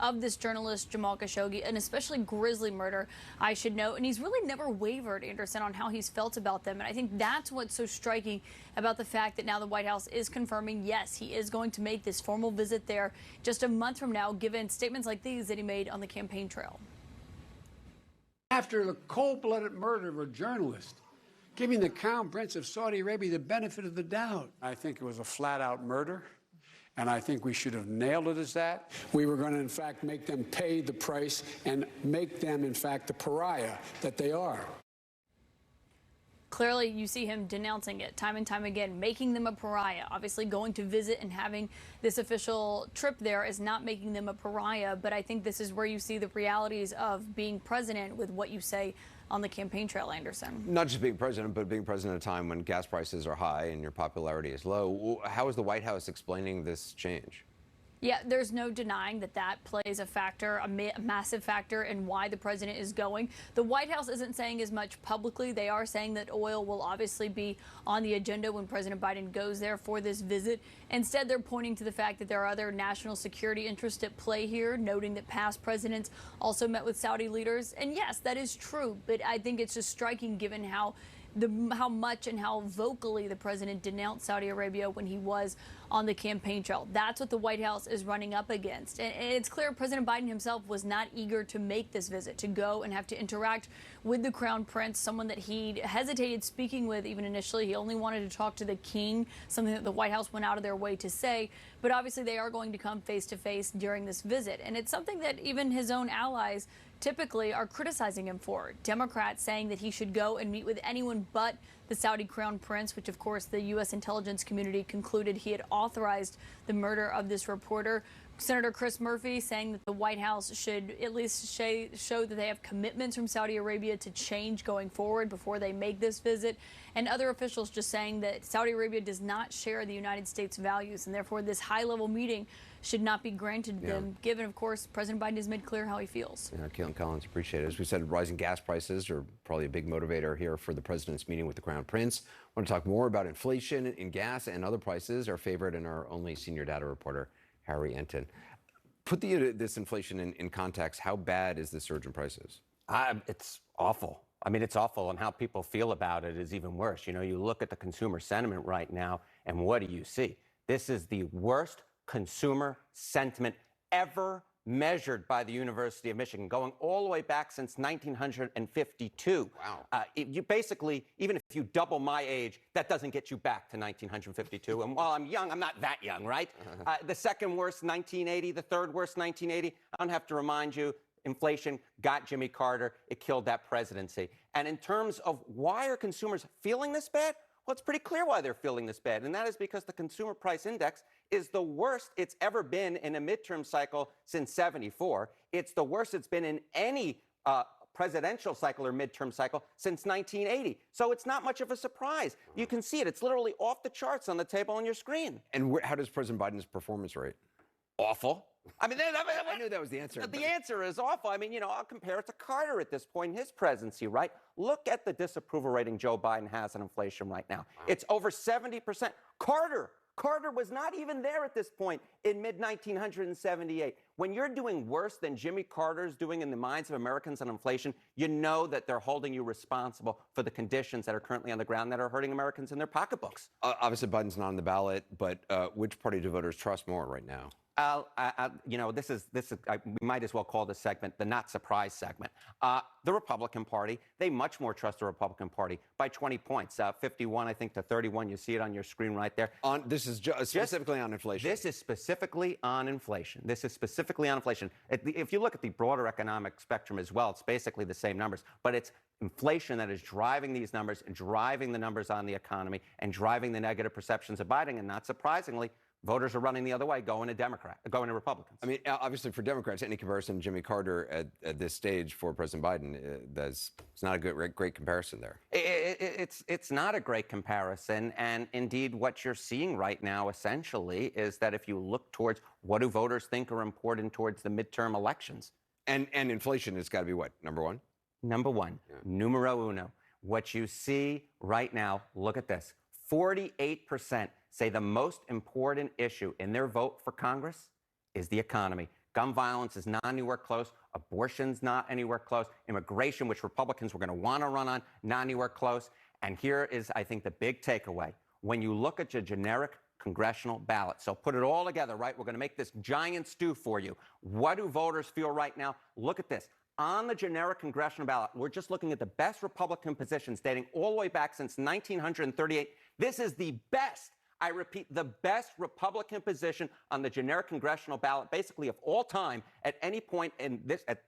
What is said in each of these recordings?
of this journalist Jamal Khashoggi, an especially grisly murder, I should note. And he's really never wavered, Anderson, on how he's felt about them. And I think that's what's so striking about the fact that now the White House is confirming, yes, he is going to make this formal visit there just a month from now, given statements like these that he made on the campaign trail. After the cold-blooded murder of a journalist, giving the Crown Prince of Saudi Arabia the benefit of the doubt. I think it was a flat-out murder, and I think we should have nailed it as that. We were going to, in fact, make them pay the price and make them, in fact, the pariah that they are. Clearly, you see him denouncing it time and time again, making them a pariah. Obviously, going to visit and having this official trip there is not making them a pariah, but I think this is where you see the realities of being president with what you say on the campaign trail, Anderson. Not just being president, but being president at a time when gas prices are high and your popularity is low. How is the White House explaining this change? Yeah, there's no denying that that plays a factor, a massive factor in why the president is going. The White House isn't saying as much publicly. They are saying that oil will obviously be on the agenda when President Biden goes there for this visit. Instead, they're pointing to the fact that there are other national security interests at play here, noting that past presidents also met with Saudi leaders. And yes, that is true, but I think it's just striking given how much and how vocally the president denounced Saudi Arabia when he was on the campaign trail. That's what the White House is running up against. And it's clear President Biden himself was not eager to make this visit, to go and have to interact with the Crown Prince, someone that he hesitated speaking with even initially. He only wanted to talk to the king, something that the White House went out of their way to say. But obviously they are going to come face to face during this visit. And it's something that even his own allies typically are criticizing him for. Democrats saying that he should go and meet with anyone but the Saudi Crown Prince, which of course the U.S. intelligence community concluded he had authorized the murder of this reporter. Senator Chris Murphy saying that the White House should at least show that they have commitments from Saudi Arabia to change going forward before they make this visit. And other officials just saying that Saudi Arabia does not share the United States values, and therefore this high-level meeting should not be granted to them, given, of course, President Biden has made clear how he feels. Yeah, Caitlin Collins, appreciate it. As we said, rising gas prices are probably a big motivator here for the president's meeting with the Crown Prince. I want to talk more about inflation in gas and other prices. Our favorite and our only senior data reporter, Harry Enten. Put this inflation in context. How bad is the surge in prices? It's awful. I mean, it's awful, and how people feel about it is even worse. You know, you look at the consumer sentiment right now, and what do you see? This is the worst consumer sentiment ever measured by the University of Michigan, going all the way back since 1952. Wow. You basically, even if you double my age, that doesn't get you back to 1952. And while I'm young, I'm not that young, right? The second worst, 1980. The third worst, 1980. I don't have to remind you, inflation got Jimmy Carter. It killed that presidency. And in terms of why are consumers feeling this bad? Well, it's pretty clear why they're feeling this bad, and that is because the consumer price index is the worst it's ever been in a midterm cycle since '74. It's the worst it's been in any presidential cycle or midterm cycle since 1980. So it's not much of a surprise. You can see it. It's literally off the charts on the table on your screen. And how does President Biden's performance rate? Awful. I mean, I knew that was the answer. The answer is awful. I mean, you know, I'll compare it to Carter at this point in his presidency, right? Look at the disapproval rating Joe Biden has on inflation right now. Wow. It's over 70%. Carter was not even there at this point in mid-1978. When you're doing worse than Jimmy Carter's doing in the minds of Americans on inflation, you know that they're holding you responsible for the conditions that are currently on the ground that are hurting Americans in their pocketbooks. Obviously, Biden's not on the ballot, but which party do voters trust more right now? You know, we might as well call this segment the not surprise segment. The Republican Party, they much more trust the Republican Party by 20 points, 51, I think, to 31. You see it on your screen right there. This is specifically on inflation. This is specifically on inflation. This is specifically on inflation. If you look at the broader economic spectrum as well, it's basically the same numbers, but it's inflation that is driving these numbers, driving the numbers on the economy, and driving the negative perceptions of Biden. And not surprisingly, voters are running the other way, going to Republicans. I mean, obviously for Democrats, any comparison to Jimmy Carter at this stage for President Biden, it's not a great comparison there. It's not a great comparison. And indeed, what you're seeing right now, essentially, is that if you look towards what do voters think are important towards the midterm elections. And inflation has got to be what, number one? Number one, numero uno. What you see right now, look at this, 48% say the most important issue in their vote for Congress is the economy. Gun violence is not anywhere close. Abortion's not anywhere close. Immigration, which Republicans were going to want to run on, not anywhere close. And here is, I think, the big takeaway. When you look at your generic congressional ballot, so put it all together, right? We're going to make this giant stew for you. What do voters feel right now? Look at this. On the generic congressional ballot, we're just looking at the best Republican positions dating all the way back since 1938. This is the best, I repeat, the best Republican position on the generic congressional ballot, basically of all time, at any point in this, at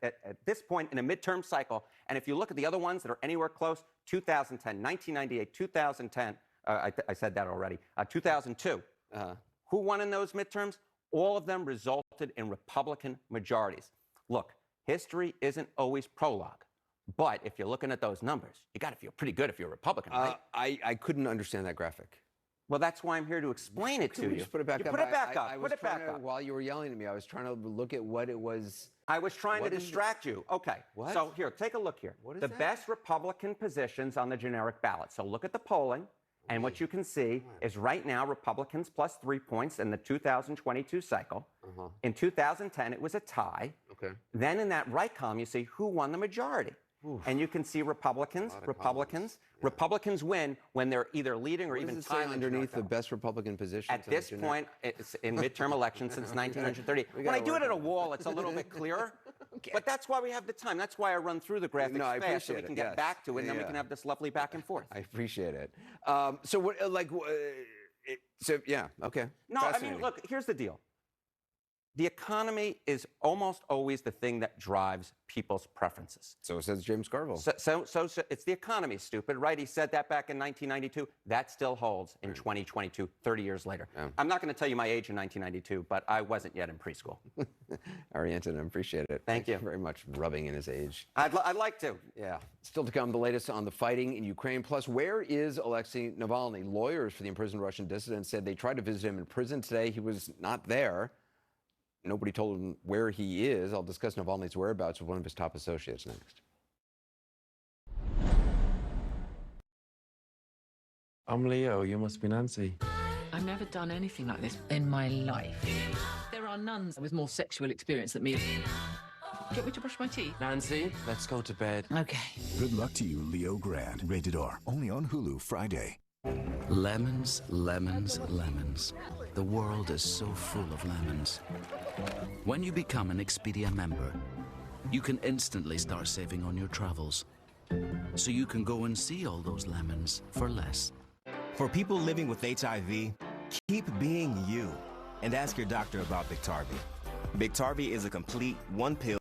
this point in a midterm cycle. And if you look at the other ones that are anywhere close, 2010, 1998, 2010, I said that already, 2002. Who won in those midterms? All of them resulted in Republican majorities. Look, history isn't always prologue. But if you're looking at those numbers, you got to feel pretty good if you're a Republican, right? I couldn't understand that graphic. Well, that's why I'm here to explain it to you. Just put it back up. Put it back up. Put it back up. While you were yelling at me, I was trying to look at what it was. I was trying to distract you. Okay. What? So here, take a look here. What is the that? best Republican positions on the generic ballot. So look at the polling. And what you can see is right now, Republicans plus 3 points in the 2022 cycle. In 2010, it was a tie. Okay. Then in that right column, you see who won the majority. And you can see Republicans win when they're either leading or even tying underneath the best Republican position. At this point, it's in midterm elections since 1930. When I do it at a wall, it's a little bit clearer. Okay. But that's why we have the time. That's why I run through the graphics fast so we can get back to it, and then we can have this lovely back and forth. I appreciate it. So what, yeah, okay. No, I mean, look, here's the deal. The economy is almost always the thing that drives people's preferences. So says James Carville. So it's the economy, stupid, right? He said that back in 1992. That still holds in 2022, 30 years later. Yeah. I'm not going to tell you my age in 1992, but I wasn't yet in preschool. Harry Enten, I appreciate it. Thank you very much rubbing in his age. I'd like to. Yeah. Still to come, the latest on the fighting in Ukraine. Plus, where is Alexei Navalny? Lawyers for the imprisoned Russian dissident said they tried to visit him in prison today. He was not there. Nobody told him where he is. I'll discuss Navalny's whereabouts with one of his top associates next. I'm Leo. You must be Nancy. I've never done anything like this in my life. There are nuns with more sexual experience than me. Do you want me to brush my teeth? Nancy, let's go to bed. Okay. Good luck to you, Leo Grant. Rated R. Only on Hulu Friday. Lemons, lemons, lemons. The world is so full of lemons. When you become an Expedia member, you can instantly start saving on your travels. So you can go and see all those lemons for less. For people living with HIV, keep being you and ask your doctor about Biktarvy. Biktarvy is a complete one-pill